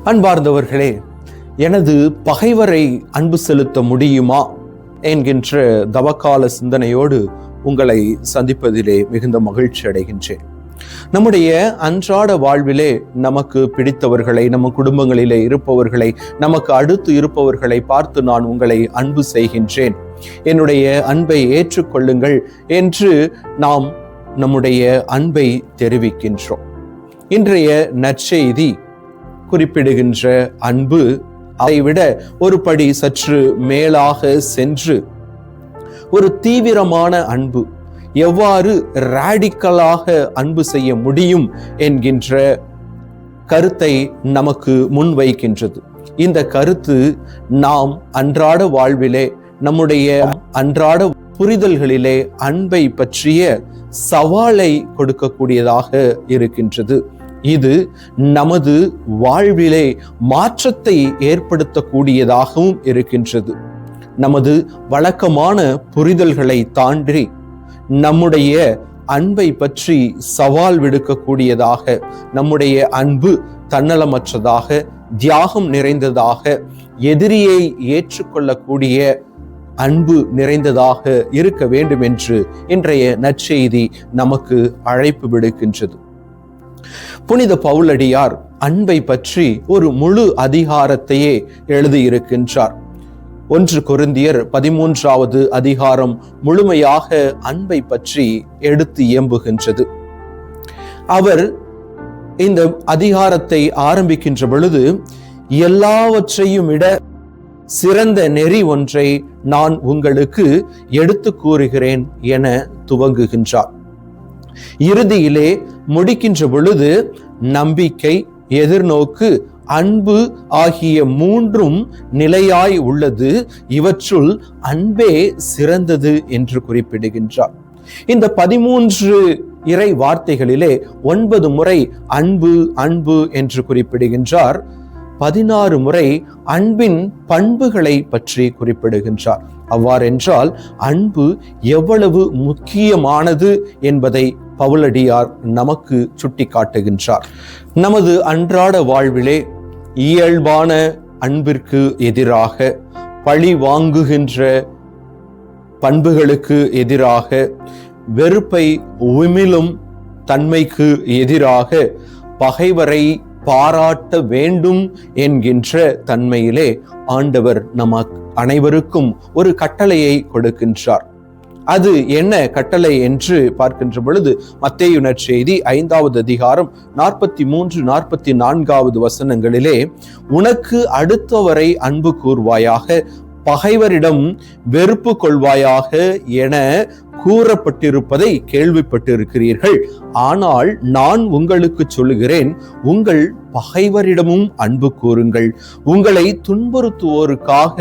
அன்பார்ந்தவர்களே, எனது பகைவரை அன்பு செலுத்த முடியுமா என்கின்ற தவக்கால சிந்தனையோடு உங்களை சந்திப்பதிலே மிகுந்த மகிழ்ச்சி அடைகின்றேன். நம்முடைய அன்றாட வாழ்விலே நமக்கு பிடித்தவர்களை, நம்ம குடும்பங்களிலே இருப்பவர்களை, நமக்கு அடுத்து இருப்பவர்களை பார்த்து நான் உங்களை அன்பு செய்கின்றேன், என்னுடைய அன்பை ஏற்றுக்கொள்ளுங்கள் என்று நாம் நம்முடைய அன்பை தெரிவிக்கின்றோம். இன்றைய நற்செய்தி குறிப்பிடுகின்ற அன்பு அதைவிட ஒரு படி சற்று மேலாக சென்று ஒரு தீவிரமான அன்பு, எவ்வாறு ராடிக்கலாக அன்பு செய்ய முடியும் என்கின்ற கருத்தை நமக்கு முன்வைக்கின்றது. இந்த கருத்து நாம் அன்றாட வாழ்விலே, நம்முடைய அன்றாட புரிதல்களிலே அன்பை பற்றிய சவாலை கொடுக்கக்கூடியதாக இருக்கின்றது. இது நமது வாழ்விலே மாற்றத்தை ஏற்படுத்தக்கூடியதாகவும் இருக்கின்றது. நமது வழக்கமான புரிதல்களை தாண்டி நம்முடைய அன்பை பற்றி சவால் விடுக்கக்கூடியதாக, நம்முடைய அன்பு தன்னலமற்றதாக, தியாகம் நிறைந்ததாக, எதிரியை ஏற்றுக்கொள்ளக்கூடிய அன்பு நிறைந்ததாக இருக்க வேண்டும் என்று இன்றைய நற்செய்தி நமக்கு அழைப்பு விடுக்கின்றது. புனித பவுலடியார் அன்பை பற்றி ஒரு முழு அதிகாரத்தையே எழுதியிருக்கின்றார். 1 கொரிந்தியர் 13வது அதிகாரம் முழுமையாக அன்பை பற்றி எடுத்து இயம்புகின்றது. அவர் இந்த அதிகாரத்தை ஆரம்பிக்கின்ற பொழுது, எல்லாவற்றையும் விட சிறந்த நெறி ஒன்றை நான் உங்களுக்கு எடுத்து கூறுகிறேன் என துவங்குகின்றார். இறுதியிலே முடிக்கின்ற பொழுது, நம்பிக்கை, எதிர்நோக்கு, அன்பு ஆகிய 3ம் நிலையாய் உள்ளது, இவற்றுள் அன்பே சிறந்தது என்று குறிப்பிடுகின்றார். இந்த 13 இறை வார்த்தைகளிலே 9 முறை அன்பு அன்பு என்று குறிப்பிடுகின்றார். 16 முறை அன்பின் பண்புகளை பற்றி குறிப்பிடுகின்றார். அவ்வாறென்றால் அன்பு எவ்வளவு முக்கியமானது என்பதை பவுலடியார் நமக்கு சுட்டி காட்டுகின்றார். நமது அன்றாட வாழ்விலே இயல்பான அன்பிற்கு எதிராக, பழி வாங்குகின்ற பண்புகளுக்கு எதிராக, வெறுப்பை உமிழும் தன்மைக்கு எதிராக, பகைவரை பாராட்ட வேண்டும் என்கின்ற தன்மையிலே ஆண்டவர் நமக்கு அனைவருக்கும் ஒரு கட்டளையை கொடுக்கின்றார். அது என்ன கட்டளை என்று பார்க்கின்ற பொழுது, மத்தேயு நற்செய்தி 5வது அதிகாரம் 43-44வது வசனங்களிலே, உனக்கு அடுத்தவரை அன்பு கூர்வாயாக, பகைவரிடம் வெறுப்பு கொள்வாயாக என கூறப்பட்டிருப்பதை கேள்விப்பட்டிருக்கிறீர்கள். ஆனால் நான் உங்களுக்கு சொல்லுகிறேன், உங்கள் பகைவரிடமும் அன்பு கூறுங்கள், உங்களை துன்புறுத்துவோருக்காக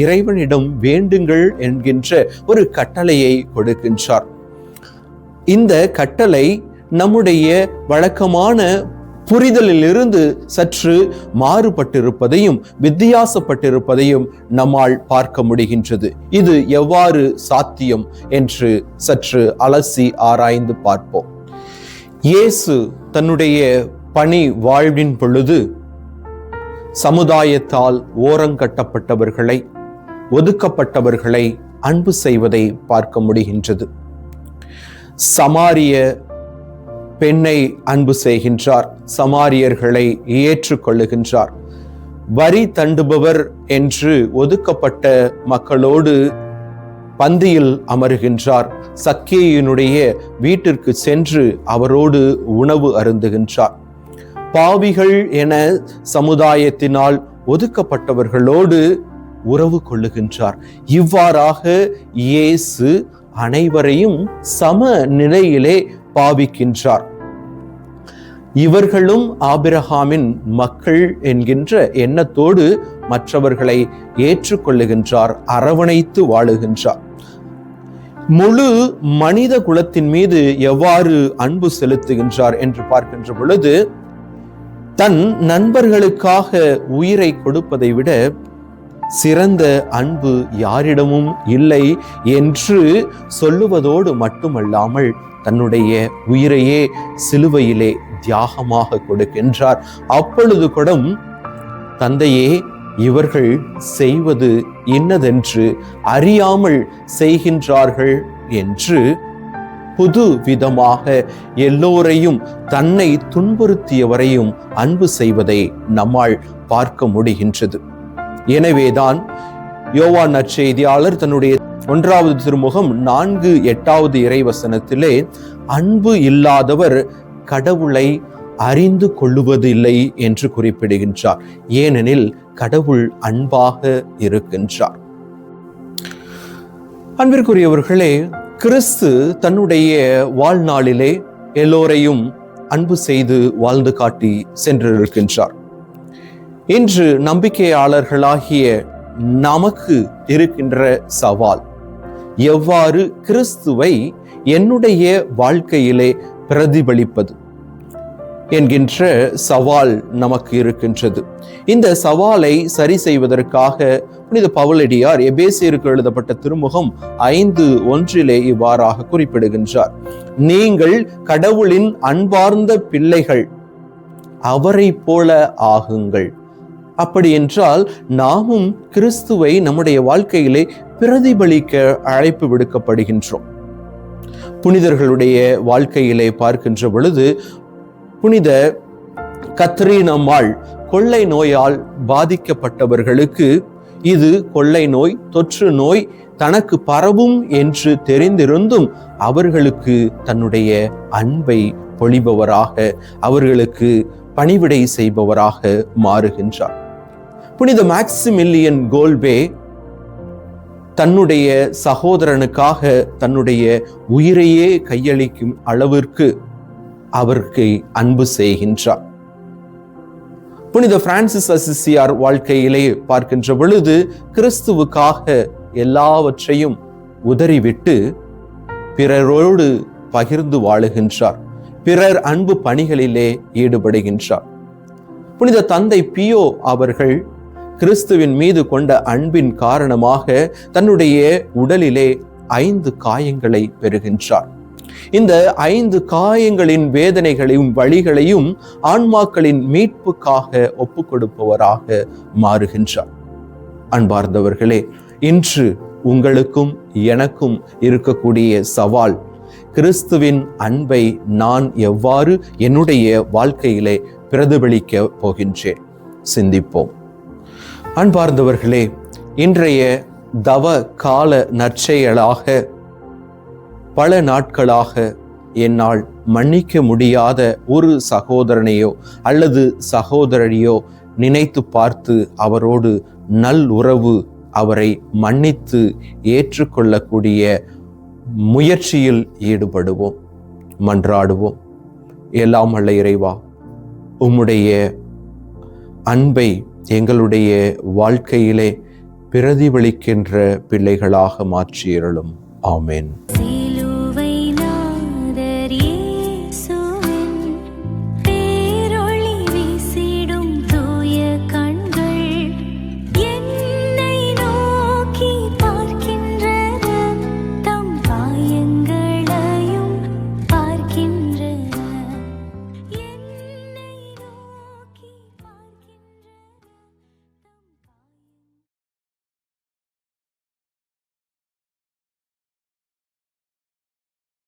இறைவனிடம் வேண்டுங்கள் என்கின்ற ஒரு கட்டளையை கொடுக்கின்றார். இந்த கட்டளை நம்முடைய வழக்கமான புரிதலிலிருந்து சற்று மாறுபட்டிருப்பதையும் வித்தியாசப்பட்டிருப்பதையும் நம்மால் பார்க்க முடிகின்றது. இது எவ்வாறு சாத்தியம் என்று சற்று அலசி ஆராய்ந்து பார்ப்போம். இயேசு தன்னுடைய பணி வாழ்வின் பொழுது சமுதாயத்தால் ஓரங்கட்டப்பட்டவர்களை, ஒதுக்கப்பட்டவர்களை அன்பு செய்வதை பார்க்க முடிகின்றது. சமாரிய பெண்ணை அன்பு செய்கின்றார், சமாரியர்களை ஏற்றுக்கொள்ளுகின்றார். வரி தண்டுபவர் என்று ஒதுக்கப்பட்ட மக்களோடு பந்தியில் அமருகின்றார். சக்கேயினுடைய வீட்டிற்கு சென்று அவரோடு உணவு அருந்துகின்றார். பாவிகள் என சமுதாயத்தினால் ஒதுக்கப்பட்டவர்களோடு உறவு கொள்ளுகின்றார். இவ்வாறாக இயேசு அனைவரையும் சம நிலையிலே பாவிக்கின்றார். இவர்களும் ஆபிரகாமின் மக்கள் என்கின்ற எண்ணத்தோடு மற்றவர்களை ஏற்றுக்கொள்ளுகின்றார், அரவணைத்து வாழுகின்றார். முழு மனித குலத்தின் மீது எவ்வாறு அன்பு செலுத்துகின்றார் என்று பார்க்கின்ற பொழுது, தன் நண்பர்களுக்காக உயிரை கொடுப்பதை விட சிறந்த அன்பு யாரிடமும் இல்லை என்று சொல்லுவதோடு மட்டுமல்லாமல் தன்னுடைய உயிரையே சிலுவையிலே தியாகமாக கொடுக்கின்றார். அப்பொழுது கூட தந்தையே, இவர்கள் செய்வது இன்னதென்று அறியாமல் செய்கின்றார்கள் என்று புது விதமாக எல்லோரையும் தன்னை துன்புறுத்தியவரையும் அன்பு செய்வதை நம்மால் பார்க்க முடிகின்றது. எனவேதான் யோவான் நற்செய்தியாளர் தன்னுடைய 1வது திருமுகம் 4:8 இறைவசனத்திலே அன்பு இல்லாதவர் கடவுளை அறிந்து கொள்ளுவதில்லை என்று குறிப்பிடுகின்றார். ஏனெனில் கடவுள் அன்பாக இருக்கின்றார். அன்பிற்குரியவர்களே, கிறிஸ்து தன்னுடைய வாழ்நாளிலே எல்லோரையும் அன்பு செய்து வாழ்ந்து காட்டி சென்றிருக்கின்றார். இன்று நம்பிக்கையாளர்களாகிய நமக்கு இருக்கின்ற சவால், எவ்வாறு கிறிஸ்துவை என்னுடைய வாழ்க்கையிலே பிரதிபலிப்பது என்கின்ற சவால் நமக்கு இருக்கின்றது. இந்த சவாலை சரி செய்வதற்காக புனித பவுலடியார் எபேசியருக்கு எழுதப்பட்ட திருமுகம் 5:1 இவ்வாறாக குறிப்பிடுகின்றார்: நீங்கள் கடவுளின் அன்பார்ந்த பிள்ளைகள், அவரை போல ஆகுங்கள். அப்படி என்றால் நாமும் கிறிஸ்துவை நம்முடைய வாழ்க்கையிலே பிரதிபலிக்க அழைப்பு விடுக்கப்படுகின்றோம். புனிதர்களுடைய வாழ்க்கையிலே பார்க்கின்ற பொழுது, புனித கத்ரீன் அம்மாள் கொள்ளை நோயால் பாதிக்கப்பட்டவர்களுக்கு இது கொள்ளை நோய், தொற்று நோய் தனக்கு பரவும் என்று தெரிந்திருந்தும் அவர்களுக்கு தன்னுடைய அன்பை பொழிபவராக, அவர்களுக்கு பணிவிடை செய்பவராக மாறுகின்றார். புனித மேக்சிமில்லியன் கோல்பே தன்னுடைய சகோதரனுக்காக தன்னுடைய உயிரையே கையளிக்கும் அளவிற்கு அவருக்கு அன்பு செய்கின்றார். புனித பிரான்சிஸ் அசிசியார் வாழ்க்கையிலே பார்க்கின்ற பொழுது கிறிஸ்துவுக்காக எல்லாவற்றையும் உதறிவிட்டு பிறரோடு பகிர்ந்து வாழுகின்றார். பிறர் அன்பு பணிகளிலே ஈடுபடுகின்றார். புனித தந்தை பியோ அவர்கள் கிறிஸ்துவின் மீது கொண்ட அன்பின் காரணமாக தன்னுடைய உடலிலே 5 காயங்களை பெறுகின்றார். இந்த 5 காயங்களின் வேதனைகளையும் வழிகளையும் ஆன்மாக்களின் மீட்புக்காக ஒப்புக் கொடுப்பவராக மாறுகின்றார். அன்பார்ந்தவர்களே, இன்று உங்களுக்கும் எனக்கும் இருக்கக்கூடிய சவால், கிறிஸ்துவின் அன்பை நான் எவ்வாறு என்னுடைய வாழ்க்கையிலே பிரதிபலிக்க போகின்றேன்? சிந்திப்போம். அன்பார்ந்தவர்களே, இன்றைய தவ கால நற்செயலாக பல நாட்களாக என்னால் மன்னிக்க முடியாத ஒரு சகோதரனையோ அல்லது சகோதரனையோ நினைத்து பார்த்து அவரோடு நல் உறவு, அவரை மன்னித்து ஏற்றுக்கொள்ளக்கூடிய முயற்சியில் ஈடுபடுவோம், மன்றாடுவோம். எல்லாம் வல்ல இறைவா, உம்முடைய அன்பை எங்களுடைய வாழ்க்கையிலே பிரதிபலிக்கின்ற பிள்ளைகளாக மாற்றியருளும். ஆமென்.